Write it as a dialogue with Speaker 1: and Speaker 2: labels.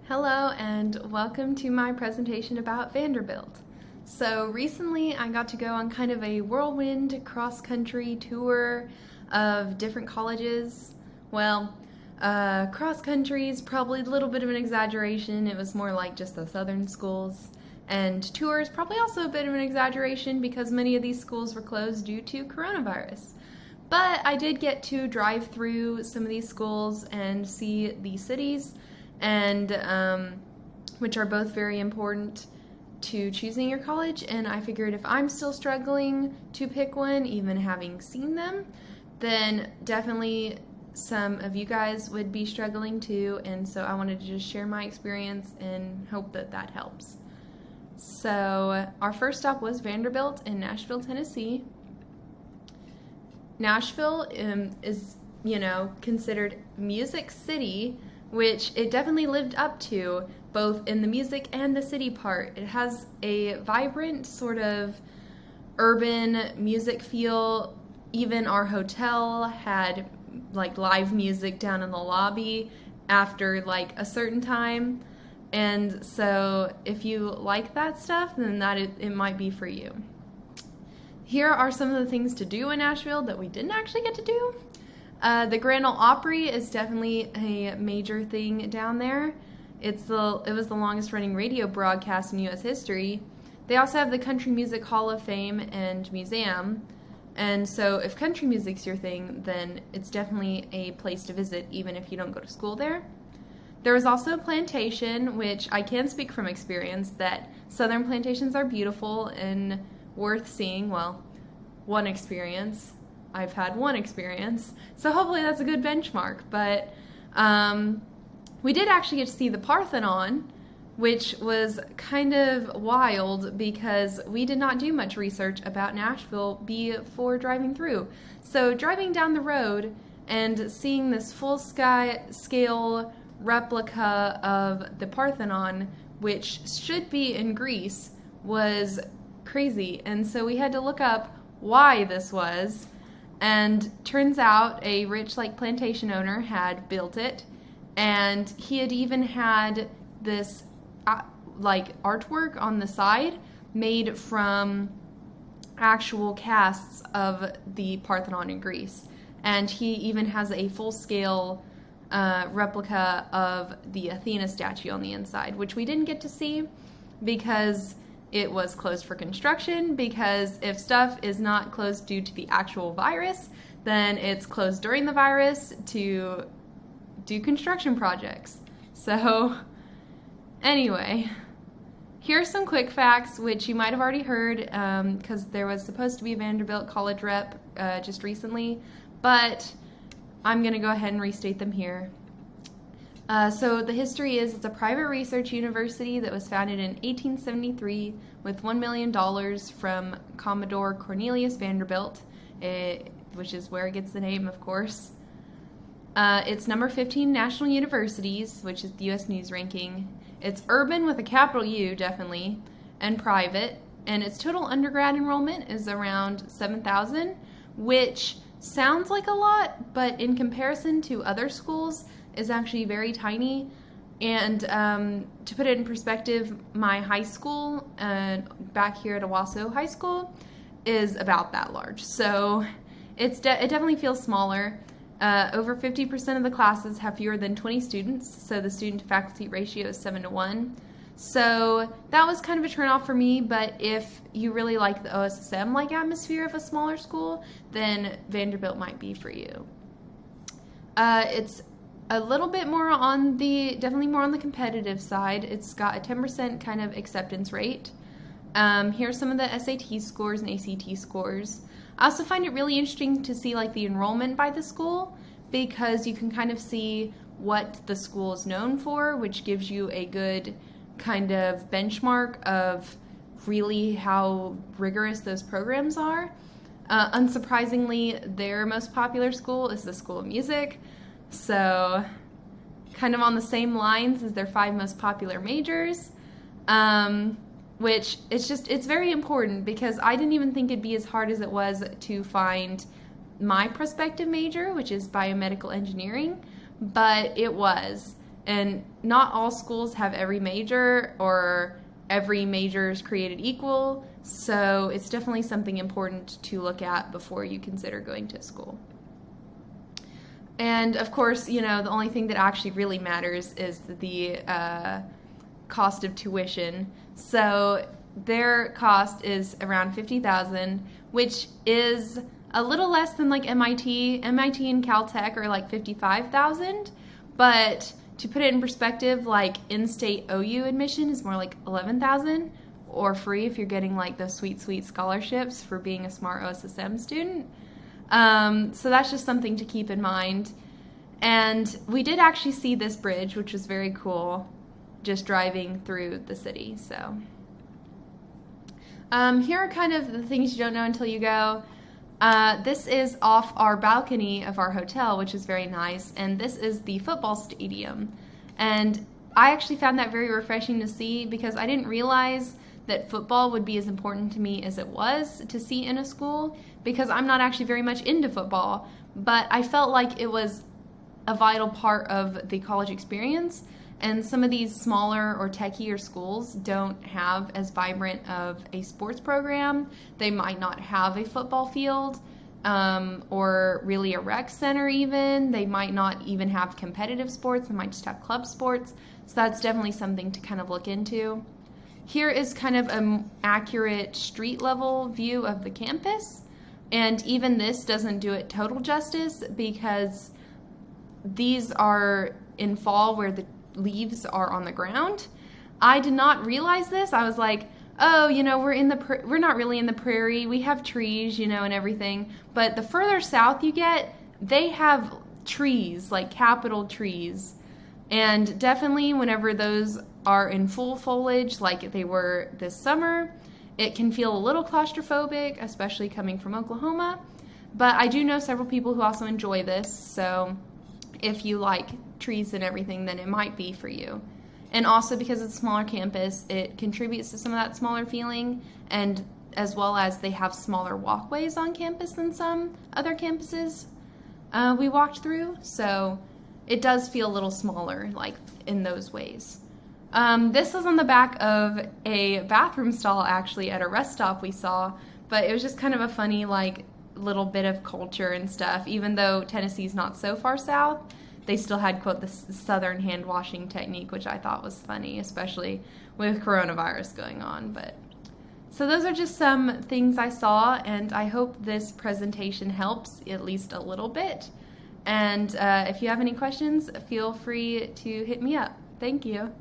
Speaker 1: Hello and welcome to my presentation about Vanderbilt. So recently I got to go on kind of a whirlwind cross-country tour of different colleges. Well, cross-country is probably a little bit of an exaggeration. It was more like just the southern schools. And tour is probably also a bit of an exaggeration because many of these schools were closed due to coronavirus. But I did get to drive through some of these schools and see the cities, and which are both very important to choosing your college. And I figured if I'm still struggling to pick one, even having seen them, then definitely some of you guys would be struggling too, and so I wanted to just share my experience and hope that that helps. So our first stop was Vanderbilt in Nashville, Tennessee. Nashville is, considered Music City, which it definitely lived up to, both in the music and the city part. It has a vibrant sort of urban music feel. Even our hotel had like live music down in the lobby after like a certain time. And so if you like that stuff, then it might be for you. Here are some of the things to do in Nashville that we didn't actually get to do. The Grand Ole Opry is definitely a major thing down there. It was the longest running radio broadcast in U.S. history. They also have the Country Music Hall of Fame and Museum. And so if country music's your thing, then it's definitely a place to visit even if you don't go to school there. There was also a plantation, which I can speak from experience that southern plantations are beautiful and worth seeing. Well, one experience. I've had one experience, so hopefully that's a good benchmark. But we did actually get to see the Parthenon, which was kind of wild because we did not do much research about Nashville before driving through. So driving down the road and seeing this full-scale replica of the Parthenon, which should be in Greece, was crazy. And so we had to look up why this was. And turns out a rich plantation owner had built it, and he had even had this artwork on the side made from actual casts of the Parthenon in Greece. And he even has a full-scale replica of the Athena statue on the inside, which we didn't get to see because it was closed for construction, because if stuff is not closed due to the actual virus, then it's closed during the virus to do construction projects. So anyway, here's some quick facts, which you might have already heard because there was supposed to be a Vanderbilt college rep just recently, but I'm going to go ahead and restate them here. So the history is it's a private research university that was founded in 1873 with $1 million from Commodore Cornelius Vanderbilt, which is where it gets the name, of course. It's number 15 national universities, which is the U.S. News ranking. It's urban with a capital U, definitely, and private. And its total undergrad enrollment is around 7,000, which sounds like a lot, but in comparison to other schools, is actually very tiny. And to put it in perspective, my high school, back here at Owasso High School, is about that large. So it definitely feels smaller. Over 50% of the classes have fewer than 20 students, so the student-to-faculty ratio is 7-to-1. So that was kind of a turnoff for me, but if you really like the OSSM-like atmosphere of a smaller school, then Vanderbilt might be for you. It's a little bit more definitely more on the competitive side. It's got a 10% kind of acceptance rate. Here's some of the SAT scores and ACT scores. I also find it really interesting to see the enrollment by the school, because you can kind of see what the school is known for, which gives you a good kind of benchmark of really how rigorous those programs are. Unsurprisingly, their most popular school is the School of Music, so kind of on the same lines as their 5 most popular majors, which it's very important because I didn't even think it'd be as hard as it was to find my prospective major, which is biomedical engineering, but it was. And not all schools have every major, or every major is created equal, so it's definitely something important to look at before you consider going to school. And of course, the only thing that actually really matters is the cost of tuition. So their cost is around $50,000, which is a little less than like MIT. MIT and Caltech are like $55,000, but to put it in perspective, like in-state OU admission is more like $11,000, or free if you're getting like those sweet scholarships for being a smart OSSM student. So that's just something to keep in mind. And we did actually see this bridge, which was very cool, just driving through the city. So here are kind of the things you don't know until you go. This is off our balcony of our hotel, which is very nice, and this is the football stadium. And I actually found that very refreshing to see, because I didn't realize that football would be as important to me as it was to see in a school, because I'm not actually very much into football, but I felt like it was a vital part of the college experience. And some of these smaller or techier schools don't have as vibrant of a sports program. They might not have a football field, or really a rec center even. They might not even have competitive sports. They might just have club sports. So that's definitely something to kind of look into. Here is kind of an accurate street level view of the campus. And even this doesn't do it total justice, because these are in fall where the leaves are on the ground. I did not realize this. I was like, oh, we're not really in the prairie. We have trees, and everything. But the further south you get, they have trees, like capital trees. And definitely whenever those are in full foliage, like they were this summer, it can feel a little claustrophobic, especially coming from Oklahoma. But I do know several people who also enjoy this, so if you like trees and everything, then it might be for you. And also because it's a smaller campus, it contributes to some of that smaller feeling, and as well as they have smaller walkways on campus than some other campuses we walked through, so it does feel a little smaller, like in those ways. This was on the back of a bathroom stall actually at a rest stop we saw, but it was just kind of a funny like little bit of culture and stuff. Even though Tennessee's not so far south, they still had, quote, the southern hand washing technique, which I thought was funny, especially with coronavirus going on. But so those are just some things I saw, and I hope this presentation helps at least a little bit. And if you have any questions, feel free to hit me up. Thank you.